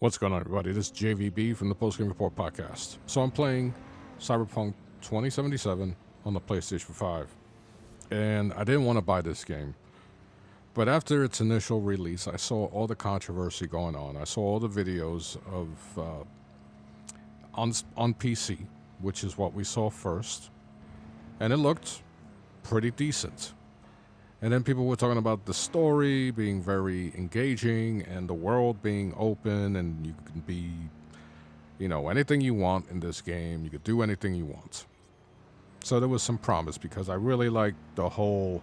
What's going on, everybody? This is JVB from the Post Game Report podcast. So I'm playing Cyberpunk 2077 on the PlayStation 5, and I didn't want to buy this game. But after its initial release, I saw all the controversy going on. I saw all the videos of on PC, which is what we saw first, and it looked pretty decent. And then people were talking about the story being very engaging and the world being open, and you can be, anything you want in this game. You could do anything you want. So there was some promise because I really like the whole,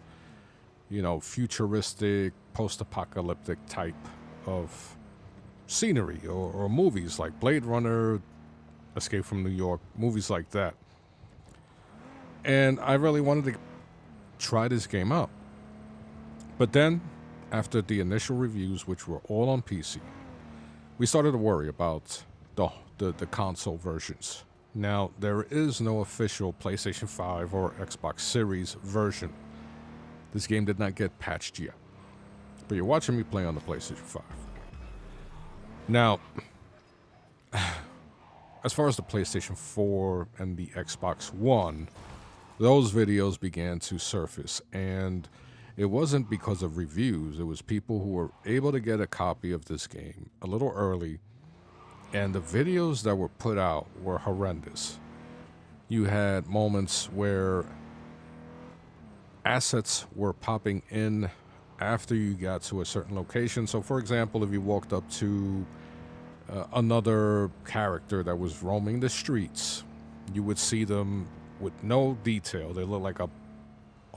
futuristic, post-apocalyptic type of scenery or movies like Blade Runner, Escape from New York, movies like that. And I really wanted to try this game out. But then, after the initial reviews, which were all on PC, we started to worry about the console versions. Now, there is no official PlayStation 5 or Xbox Series version. This game did not get patched yet. But you're watching me play on the PlayStation 5. Now, as far as the PlayStation 4 and the Xbox One, those videos began to surface, and it wasn't because of reviews. It was people who were able to get a copy of this game a little early, and the videos that were put out were horrendous. You had moments where assets were popping in after you got to a certain location. So, for example, if you walked up to another character that was roaming the streets, you would see them with no detail. They look like a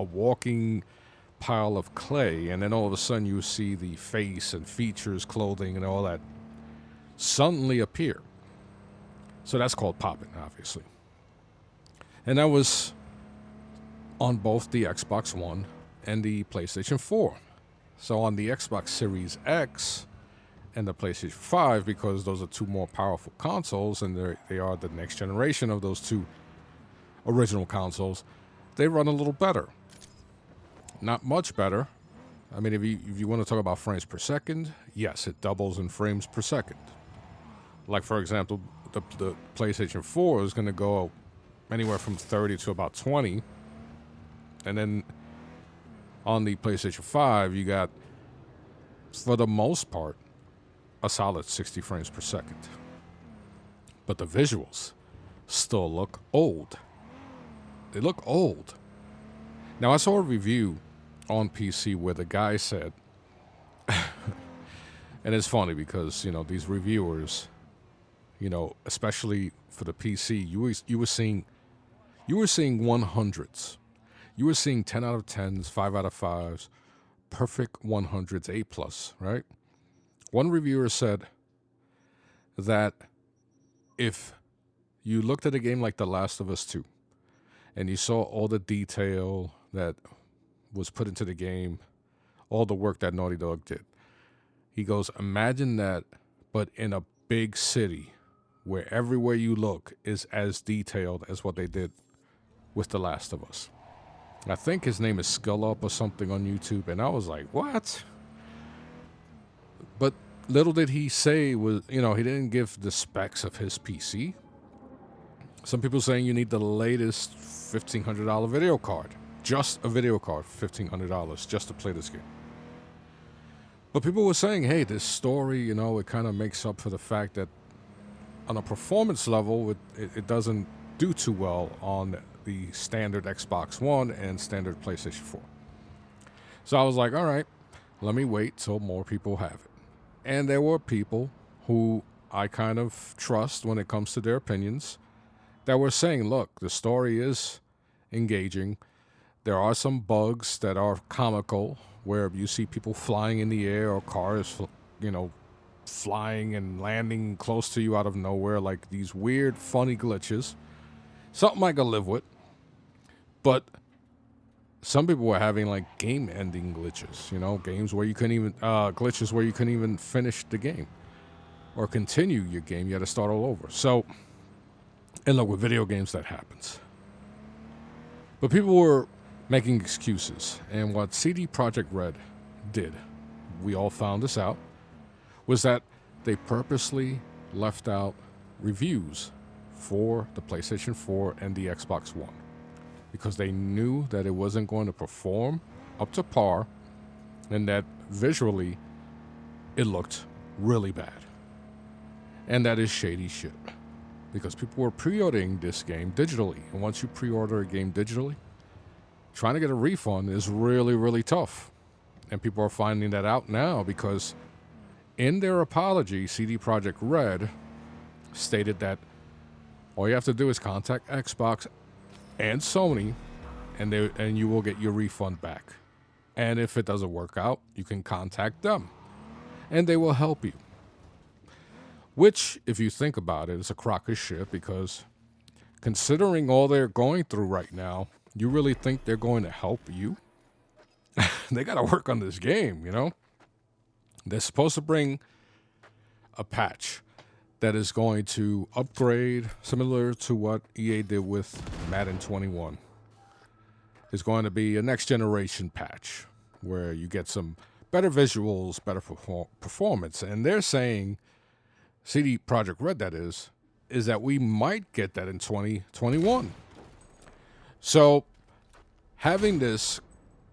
walking pile of clay, and then all of a sudden you see the face and features, clothing, and all that suddenly appear. So that's called popping, obviously. And that was on both the Xbox One and the PlayStation 4. So on the Xbox Series X and the PlayStation 5, because those are two more powerful consoles, and they are the next generation of those two original consoles, they run a little better. Not much better. I mean, if you want to talk about frames per second, yes, it doubles in frames per second. Like, for example, the PlayStation 4 is going to go anywhere from 30 to about 20. And then on the PlayStation 5, you got, for the most part, a solid 60 frames per second. But the visuals still look old. They look old. Now, I saw a review on PC where the guy said, and it's funny because, these reviewers, especially for the PC, you were seeing 100s. You were seeing 10 out of 10s, 5 out of 5s, perfect 100s, A+, right? One reviewer said that if you looked at a game like The Last of Us 2 and you saw all the detail that was put into the game, all the work that Naughty Dog did, he goes, imagine that, but in a big city where everywhere you look is as detailed as what they did with The Last of Us. I think his name is Skull Up or something on YouTube, and I was like, what? But little did he say was, he didn't give the specs of his PC. Some people saying you need the latest $1,500 video card. Just a video card, $1,500, just to play this game. But people were saying, hey, this story, it kind of makes up for the fact that on a performance level, it doesn't do too well on the standard Xbox One and standard PlayStation 4. So I was like, all right, let me wait till more people have it. And there were people who I kind of trust when it comes to their opinions that were saying, look, the story is engaging. There are some bugs that are comical, where you see people flying in the air or cars, flying and landing close to you out of nowhere, like these weird, funny glitches. Something I can live with. But some people were having like game-ending glitches, games where you couldn't even, glitches where you couldn't even finish the game or continue your game. You had to start all over. So, and look, with video games, that happens. But people were making excuses. And what CD Projekt Red did, we all found this out, was that they purposely left out reviews for the PlayStation 4 and the Xbox One because they knew that it wasn't going to perform up to par and that visually it looked really bad. And that is shady shit because people were pre-ordering this game digitally. And once you pre-order a game digitally, trying to get a refund is really, really tough. And people are finding that out now because in their apology, CD Projekt Red stated that all you have to do is contact Xbox and Sony and you will get your refund back. And if it doesn't work out, you can contact them and they will help you. Which, if you think about it, is a crock of shit because considering all they're going through right now, you really think they're going to help you? They got to work on this game, you know? They're supposed to bring a patch that is going to upgrade, similar to what EA did with Madden 21. It's going to be a next generation patch where you get some better visuals, better performance. And they're saying, CD Projekt Red that is that we might get that in 2021. So having this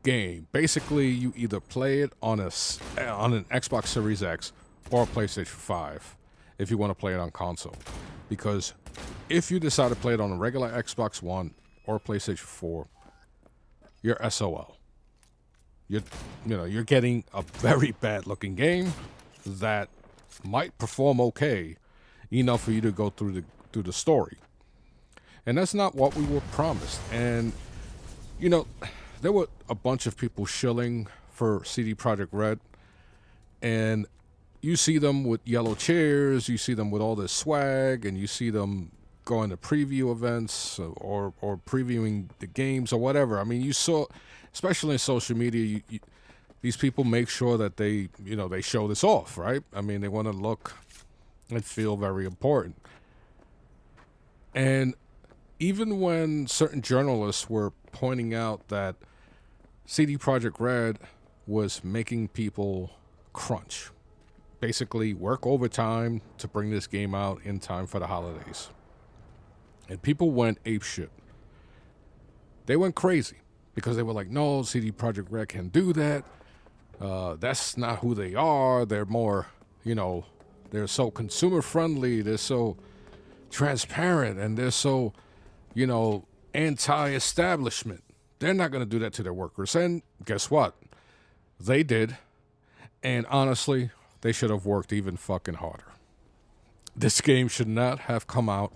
game, basically you either play it on an Xbox Series X or a PlayStation 5 if you want to play it on console. Because if you decide to play it on a regular Xbox One or PlayStation 4, you're SOL. You're getting a very bad looking game that might perform okay enough for you to go through the story. And that's not what we were promised. And there were a bunch of people shilling for CD Projekt Red, and you see them with yellow chairs, you see them with all this swag, and you see them going to preview events or previewing the games or whatever. I mean, you saw, especially in social media, these people make sure that they show this off, right? I mean, they want to look and feel very important. And even when certain journalists were pointing out that CD Projekt Red was making people crunch, basically work overtime to bring this game out in time for the holidays. And people went apeshit. They went crazy because they were like, no, CD Projekt Red can do that. That's not who they are. They're more, they're so consumer friendly. They're so transparent and they're so, anti-establishment. They're not going to do that to their workers. And guess what? They did. And honestly, they should have worked even fucking harder. This game should not have come out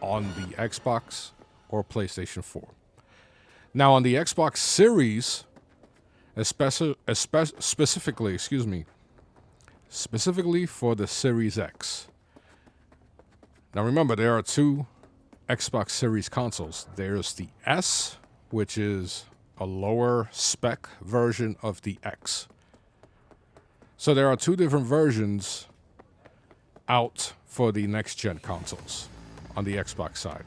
on the Xbox or PlayStation 4. Now, on the Xbox Series, specifically for the Series X. Now, remember, there are two Xbox Series consoles. There's the S, which is a lower spec version of the X. So there are two different versions out for the next-gen consoles on the Xbox side.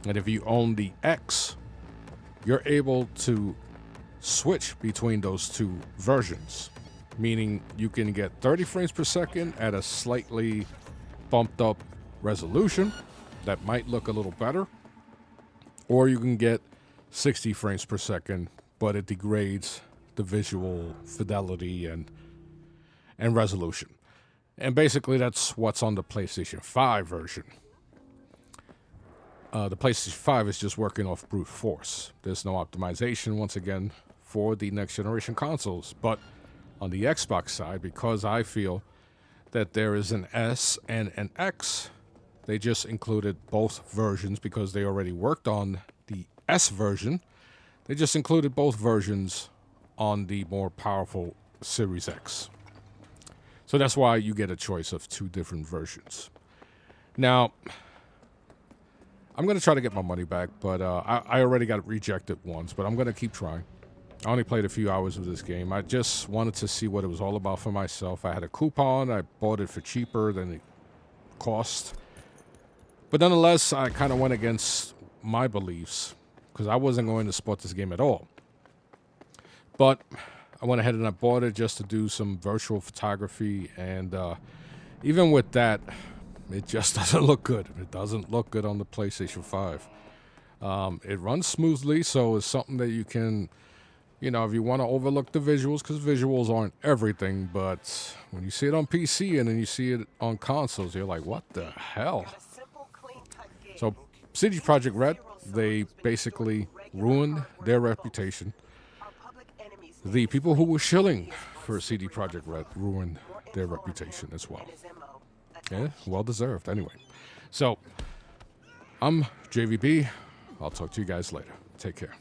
And if you own the X, you're able to switch between those two versions, meaning you can get 30 frames per second at a slightly bumped up resolution that might look a little better, or you can get 60 frames per second, but it degrades the visual fidelity and resolution. And basically that's what's on the PlayStation 5 version. The PlayStation 5 is just working off brute force. There's no optimization, once again, for the next generation consoles. But on the Xbox side, because I feel that there is an S and an X, they just included both versions because they already worked on the S version. They just included both versions on the more powerful Series X. So that's why you get a choice of two different versions. Now, I'm going to try to get my money back, but I already got rejected once, but I'm going to keep trying. I only played a few hours of this game. I just wanted to see what it was all about for myself. I had a coupon. I bought it for cheaper than it cost. But nonetheless, I kind of went against my beliefs because I wasn't going to support this game at all. But I went ahead and I bought it just to do some virtual photography and even with that, it just doesn't look good. It doesn't look good on the PlayStation 5. It runs smoothly, so it's something that you can, if you want to overlook the visuals, because visuals aren't everything, but when you see it on PC and then you see it on consoles, you're like, what the hell? So CD Projekt Red, they basically ruined their reputation. The people who were shilling for CD Projekt Red ruined their reputation as well. Yeah, well deserved anyway. So, I'm JVB. I'll talk to you guys later. Take care.